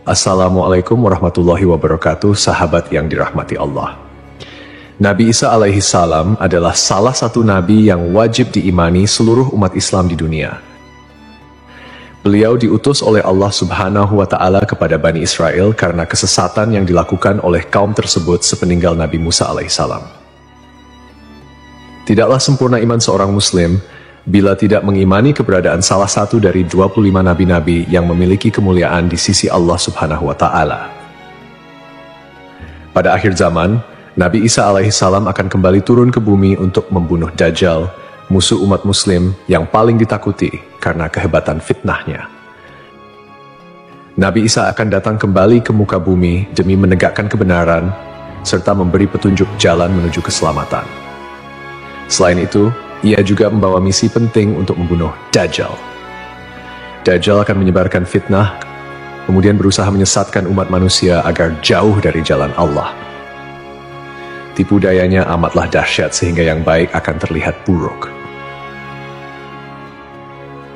Assalamualaikum warahmatullahi wabarakatuh, sahabat yang dirahmati Allah. Nabi Isa alaihi salam adalah salah satu nabi yang wajib diimani seluruh umat Islam di dunia. Beliau diutus oleh Allah Subhanahu wa Ta'ala kepada Bani Israel karena kesesatan yang dilakukan oleh kaum tersebut sepeninggal Nabi Musa alaihi salam. Tidaklah sempurna iman seorang Muslim bila tidak mengimani keberadaan salah satu dari 25 nabi-nabi yang memiliki kemuliaan di sisi Allah Subhanahu wa Ta'ala. Pada akhir zaman, Nabi Isa alaihi salam akan kembali turun ke bumi untuk membunuh Dajjal, musuh umat Muslim yang paling ditakuti karena kehebatan fitnahnya. Nabi Isa akan datang kembali ke muka bumi demi menegakkan kebenaran serta memberi petunjuk jalan menuju keselamatan. Selain itu, ia juga membawa misi penting untuk membunuh Dajjal. Dajjal akan menyebarkan fitnah, kemudian berusaha menyesatkan umat manusia agar jauh dari jalan Allah. Tipu dayanya amatlah dahsyat sehingga yang baik akan terlihat buruk.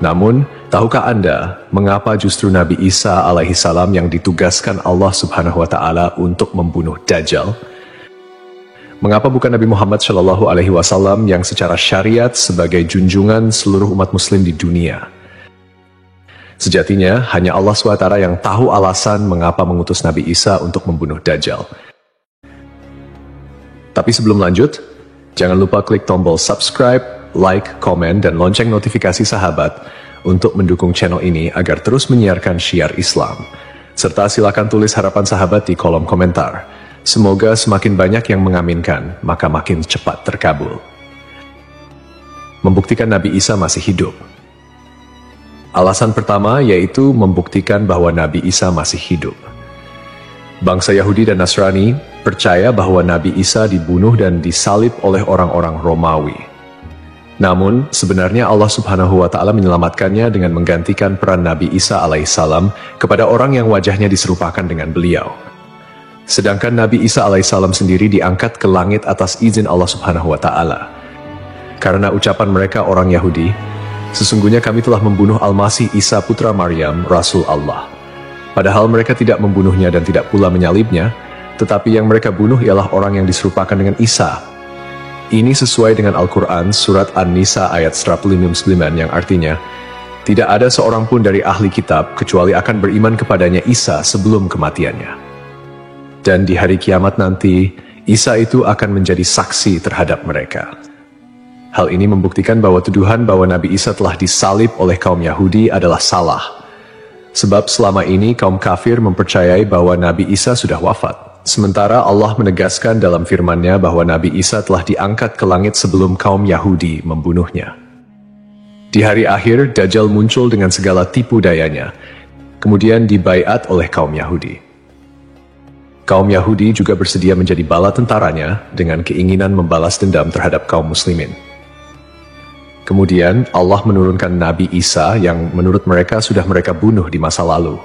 Namun, tahukah Anda mengapa justru Nabi Isa alaihi salam yang ditugaskan Allah Subhanahu wa Ta'ala untuk membunuh Dajjal? Mengapa bukan Nabi Muhammad Shallallahu Alaihi Wasallam yang secara syariat sebagai junjungan seluruh umat Muslim di dunia? Sejatinya, hanya Allah SWT yang tahu alasan mengapa mengutus Nabi Isa untuk membunuh Dajjal. Tapi sebelum lanjut, jangan lupa klik tombol subscribe, like, komen, dan lonceng notifikasi sahabat untuk mendukung channel ini agar terus menyiarkan syiar Islam. Serta silakan tulis harapan sahabat di kolom komentar. Semoga semakin banyak yang mengaminkan, maka makin cepat terkabul. Membuktikan Nabi Isa masih hidup. Alasan pertama yaitu membuktikan bahwa Nabi Isa masih hidup. Bangsa Yahudi dan Nasrani percaya bahwa Nabi Isa dibunuh dan disalib oleh orang-orang Romawi. Namun, sebenarnya Allah Subhanahu wa Ta'ala menyelamatkannya dengan menggantikan peran Nabi Isa alaihissalam kepada orang yang wajahnya diserupakan dengan beliau. Sedangkan Nabi Isa alaihissalam sendiri diangkat ke langit atas izin Allah Subhanahu wa Ta'ala. Karena ucapan mereka orang Yahudi, sesungguhnya kami telah membunuh Al-Masih Isa putra Maryam, Rasul Allah. Padahal mereka tidak membunuhnya dan tidak pula menyalibnya, tetapi yang mereka bunuh ialah orang yang diserupakan dengan Isa. Ini sesuai dengan Al-Quran surat An-Nisa ayat 159 yang artinya, tidak ada seorang pun dari ahli kitab kecuali akan beriman kepadanya Isa sebelum kematiannya. Dan di hari kiamat nanti, Isa itu akan menjadi saksi terhadap mereka. Hal ini membuktikan bahwa tuduhan bahwa Nabi Isa telah disalib oleh kaum Yahudi adalah salah. Sebab selama ini kaum kafir mempercayai bahwa Nabi Isa sudah wafat. Sementara Allah menegaskan dalam firman-Nya bahwa Nabi Isa telah diangkat ke langit sebelum kaum Yahudi membunuhnya. Di hari akhir, Dajjal muncul dengan segala tipu dayanya, kemudian dibaiat oleh kaum Yahudi. Kaum Yahudi juga bersedia menjadi bala tentaranya dengan keinginan membalas dendam terhadap kaum muslimin. Kemudian Allah menurunkan Nabi Isa yang menurut mereka sudah mereka bunuh di masa lalu.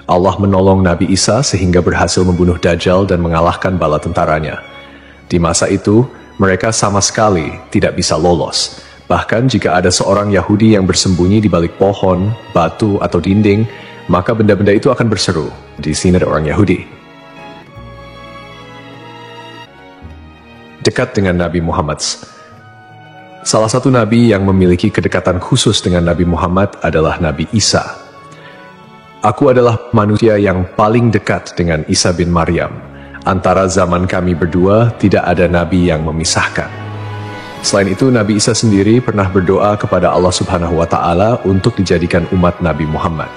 Allah menolong Nabi Isa sehingga berhasil membunuh Dajjal dan mengalahkan bala tentaranya. Di masa itu, mereka sama sekali tidak bisa lolos. Bahkan jika ada seorang Yahudi yang bersembunyi di balik pohon, batu, atau dinding, maka benda-benda itu akan berseru, "Di sini ada orang Yahudi." Dekat dengan Nabi Muhammad. Salah satu nabi yang memiliki kedekatan khusus dengan Nabi Muhammad adalah Nabi Isa. Aku adalah manusia yang paling dekat dengan Isa bin Maryam. Antara zaman kami berdua tidak ada nabi yang memisahkan. Selain itu, Nabi Isa sendiri pernah berdoa kepada Allah Subhanahu wa Ta'ala untuk dijadikan umat Nabi Muhammad.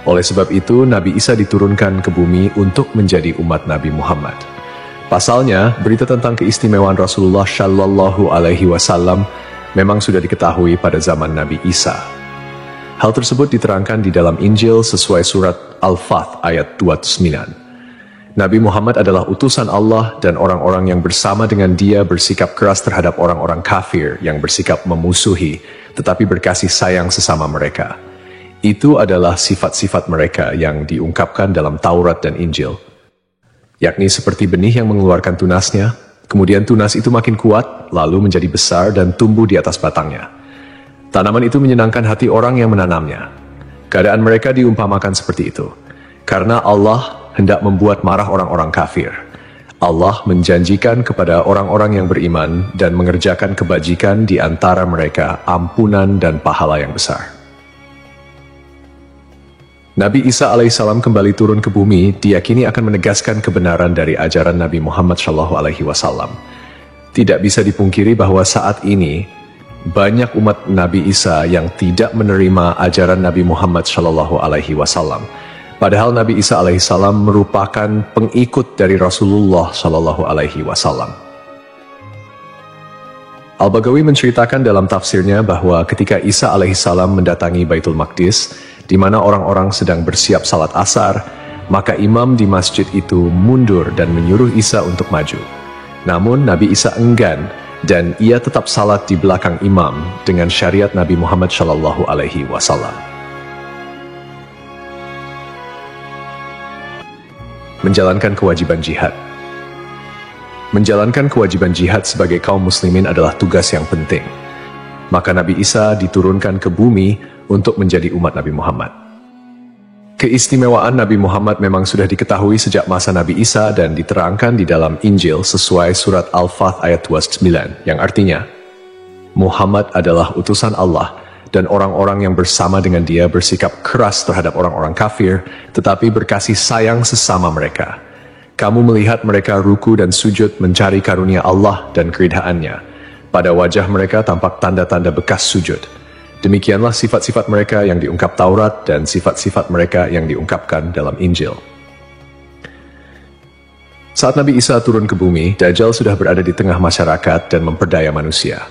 Oleh sebab itu, Nabi Isa diturunkan ke bumi untuk menjadi umat Nabi Muhammad. Pasalnya, berita tentang keistimewaan Rasulullah Shallallahu Alaihi Wasallam memang sudah diketahui pada zaman Nabi Isa. Hal tersebut diterangkan di dalam Injil sesuai surat Al-Fath ayat 29. Nabi Muhammad adalah utusan Allah dan orang-orang yang bersama dengan dia bersikap keras terhadap orang-orang kafir yang bersikap memusuhi, tetapi berkasih sayang sesama mereka. Itu adalah sifat-sifat mereka yang diungkapkan dalam Taurat dan Injil. Yakni seperti benih yang mengeluarkan tunasnya, kemudian tunas itu makin kuat, lalu menjadi besar dan tumbuh di atas batangnya. Tanaman itu menyenangkan hati orang yang menanamnya. Keadaan mereka diumpamakan seperti itu. Karena Allah hendak membuat marah orang-orang kafir. Allah menjanjikan kepada orang-orang yang beriman dan mengerjakan kebajikan di antara mereka ampunan dan pahala yang besar. Nabi Isa alaihissalam kembali turun ke bumi diyakini akan menegaskan kebenaran dari ajaran Nabi Muhammad SAW. Tidak bisa dipungkiri bahwa saat ini banyak umat Nabi Isa yang tidak menerima ajaran Nabi Muhammad SAW. Padahal Nabi Isa alaihissalam merupakan pengikut dari Rasulullah SAW. Al-Baghawi menceritakan dalam tafsirnya bahwa ketika Isa alaihissalam mendatangi Baitul Maqdis, di mana orang-orang sedang bersiap salat asar, maka imam di masjid itu mundur dan menyuruh Isa untuk maju. Namun Nabi Isa enggan dan ia tetap salat di belakang imam dengan syariat Nabi Muhammad SAW. Menjalankan kewajiban jihad. Menjalankan kewajiban jihad sebagai kaum muslimin adalah tugas yang penting. Maka Nabi Isa diturunkan ke bumi untuk menjadi umat Nabi Muhammad. Keistimewaan Nabi Muhammad memang sudah diketahui sejak masa Nabi Isa dan diterangkan di dalam Injil sesuai surat Al-Fath ayat 29, yang artinya, Muhammad adalah utusan Allah dan orang-orang yang bersama dengan dia bersikap keras terhadap orang-orang kafir, tetapi berkasih sayang sesama mereka. Kamu melihat mereka ruku dan sujud mencari karunia Allah dan keridhaannya. Pada wajah mereka tampak tanda-tanda bekas sujud. Demikianlah sifat-sifat mereka yang diungkap Taurat dan sifat-sifat mereka yang diungkapkan dalam Injil. Saat Nabi Isa turun ke bumi, Dajjal sudah berada di tengah masyarakat dan memperdaya manusia.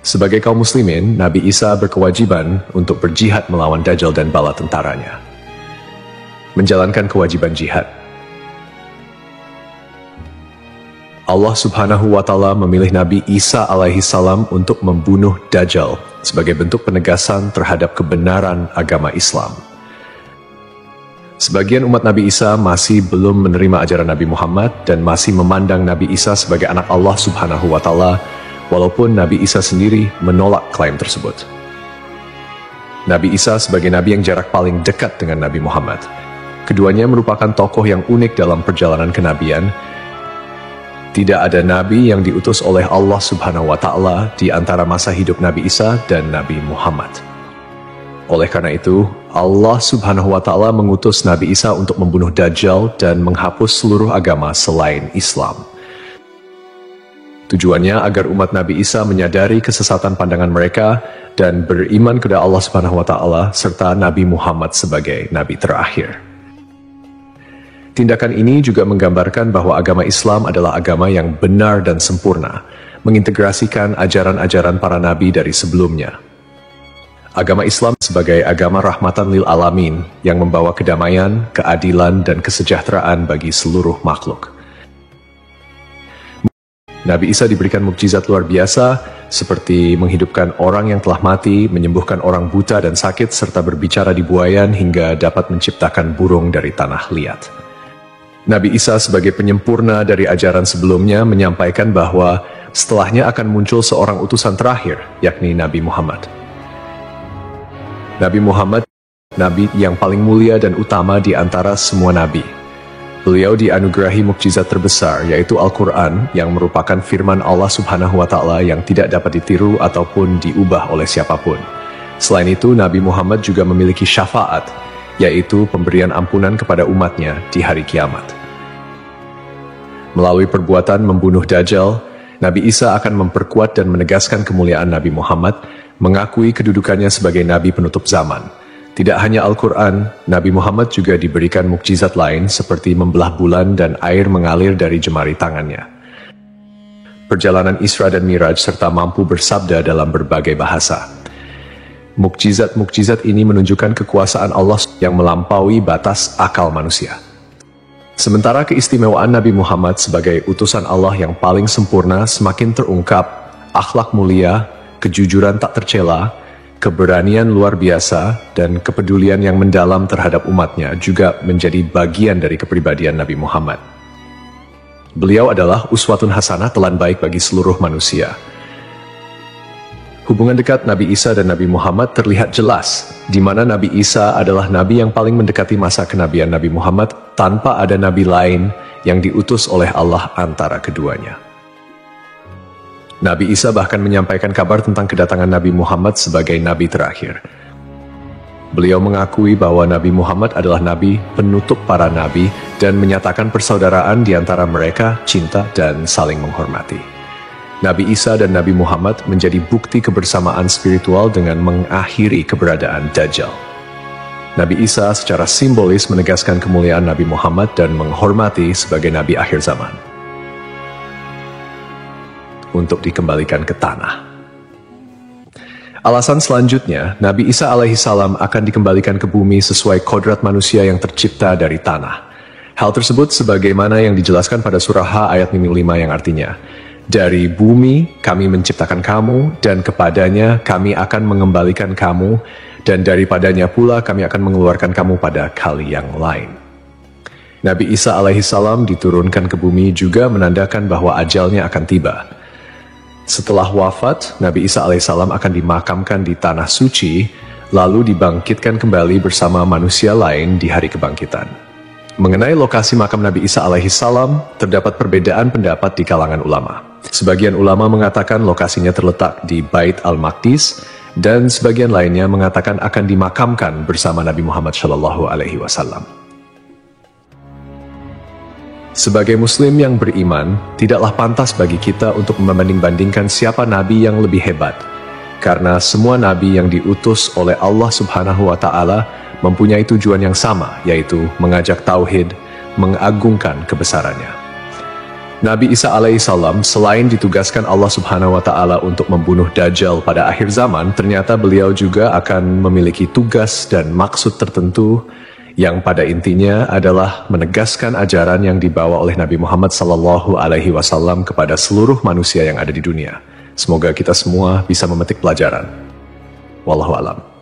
Sebagai kaum muslimin, Nabi Isa berkewajiban untuk berjihad melawan Dajjal dan bala tentaranya. Menjalankan kewajiban jihad. Allah Subhanahu wa Ta'ala memilih Nabi Isa alaihissalam untuk membunuh Dajjal sebagai bentuk penegasan terhadap kebenaran agama Islam. Sebagian umat Nabi Isa masih belum menerima ajaran Nabi Muhammad dan masih memandang Nabi Isa sebagai anak Allah Subhanahu wa Ta'ala, walaupun Nabi Isa sendiri menolak klaim tersebut. Nabi Isa sebagai nabi yang jarak paling dekat dengan Nabi Muhammad. Keduanya merupakan tokoh yang unik dalam perjalanan kenabian. Tidak ada nabi yang diutus oleh Allah Subhanahu wa Ta'ala di antara masa hidup Nabi Isa dan Nabi Muhammad. Oleh karena itu, Allah Subhanahu wa Ta'ala mengutus Nabi Isa untuk membunuh Dajjal dan menghapus seluruh agama selain Islam. Tujuannya agar umat Nabi Isa menyadari kesesatan pandangan mereka dan beriman kepada Allah Subhanahu wa Ta'ala serta Nabi Muhammad sebagai nabi terakhir. Tindakan ini juga menggambarkan bahwa agama Islam adalah agama yang benar dan sempurna, mengintegrasikan ajaran-ajaran para nabi dari sebelumnya. Agama Islam sebagai agama rahmatan lil alamin yang membawa kedamaian, keadilan, dan kesejahteraan bagi seluruh makhluk. Nabi Isa diberikan mukjizat luar biasa seperti menghidupkan orang yang telah mati, menyembuhkan orang buta dan sakit, serta berbicara di buayan hingga dapat menciptakan burung dari tanah liat. Nabi Isa sebagai penyempurna dari ajaran sebelumnya menyampaikan bahwa setelahnya akan muncul seorang utusan terakhir, yakni Nabi Muhammad. Nabi Muhammad, nabi yang paling mulia dan utama di antara semua nabi. Beliau dianugerahi mukjizat terbesar, yaitu Al-Quran, yang merupakan firman Allah Subhanahu wa Ta'ala yang tidak dapat ditiru ataupun diubah oleh siapapun. Selain itu, Nabi Muhammad juga memiliki syafaat, yaitu pemberian ampunan kepada umatnya di hari kiamat. Melalui perbuatan membunuh Dajjal, Nabi Isa akan memperkuat dan menegaskan kemuliaan Nabi Muhammad, mengakui kedudukannya sebagai nabi penutup zaman. Tidak hanya Al-Quran, Nabi Muhammad juga diberikan mukjizat lain seperti membelah bulan dan air mengalir dari jemari tangannya. Perjalanan Isra dan Miraj serta mampu bersabda dalam berbagai bahasa. Mukjizat-mukjizat ini menunjukkan kekuasaan Allah yang melampaui batas akal manusia. Sementara keistimewaan Nabi Muhammad sebagai utusan Allah yang paling sempurna semakin terungkap, akhlak mulia, kejujuran tak tercela, keberanian luar biasa, dan kepedulian yang mendalam terhadap umatnya juga menjadi bagian dari kepribadian Nabi Muhammad. Beliau adalah uswatun hasanah, telan baik bagi seluruh manusia. Hubungan dekat Nabi Isa dan Nabi Muhammad terlihat jelas, di mana Nabi Isa adalah nabi yang paling mendekati masa kenabian Nabi Muhammad tanpa ada nabi lain yang diutus oleh Allah antara keduanya. Nabi Isa bahkan menyampaikan kabar tentang kedatangan Nabi Muhammad sebagai nabi terakhir. Beliau mengakui bahwa Nabi Muhammad adalah nabi penutup para nabi dan menyatakan persaudaraan di antara mereka, cinta dan saling menghormati. Nabi Isa dan Nabi Muhammad menjadi bukti kebersamaan spiritual dengan mengakhiri keberadaan Dajjal. Nabi Isa secara simbolis menegaskan kemuliaan Nabi Muhammad dan menghormati sebagai nabi akhir zaman. Untuk dikembalikan ke tanah. Alasan selanjutnya, Nabi Isa alaihissalam akan dikembalikan ke bumi sesuai kodrat manusia yang tercipta dari tanah. Hal tersebut sebagaimana yang dijelaskan pada surah H ayat 5 yang artinya, dari bumi kami menciptakan kamu, dan kepadanya kami akan mengembalikan kamu, dan daripadanya pula kami akan mengeluarkan kamu pada kali yang lain. Nabi Isa alaihissalam diturunkan ke bumi juga menandakan bahwa ajalnya akan tiba. Setelah wafat, Nabi Isa alaihissalam akan dimakamkan di tanah suci, lalu dibangkitkan kembali bersama manusia lain di hari kebangkitan. Mengenai lokasi makam Nabi Isa alaihissalam, terdapat perbedaan pendapat di kalangan ulama. Sebagian ulama mengatakan lokasinya terletak di Bait al-Maqdis, dan sebagian lainnya mengatakan akan dimakamkan bersama Nabi Muhammad SAW. Sebagai muslim yang beriman, tidaklah pantas bagi kita untuk membanding-bandingkan siapa nabi yang lebih hebat, karena semua nabi yang diutus oleh Allah Subhanahu wa Ta'ala mempunyai tujuan yang sama, yaitu mengajak tauhid, mengagungkan kebesarannya. Nabi Isa alaihissalam selain ditugaskan Allah Subhanahu wa Ta'ala untuk membunuh Dajjal pada akhir zaman, ternyata beliau juga akan memiliki tugas dan maksud tertentu yang pada intinya adalah menegaskan ajaran yang dibawa oleh Nabi Muhammad SAW kepada seluruh manusia yang ada di dunia. Semoga kita semua bisa memetik pelajaran. Wallahu a'lam.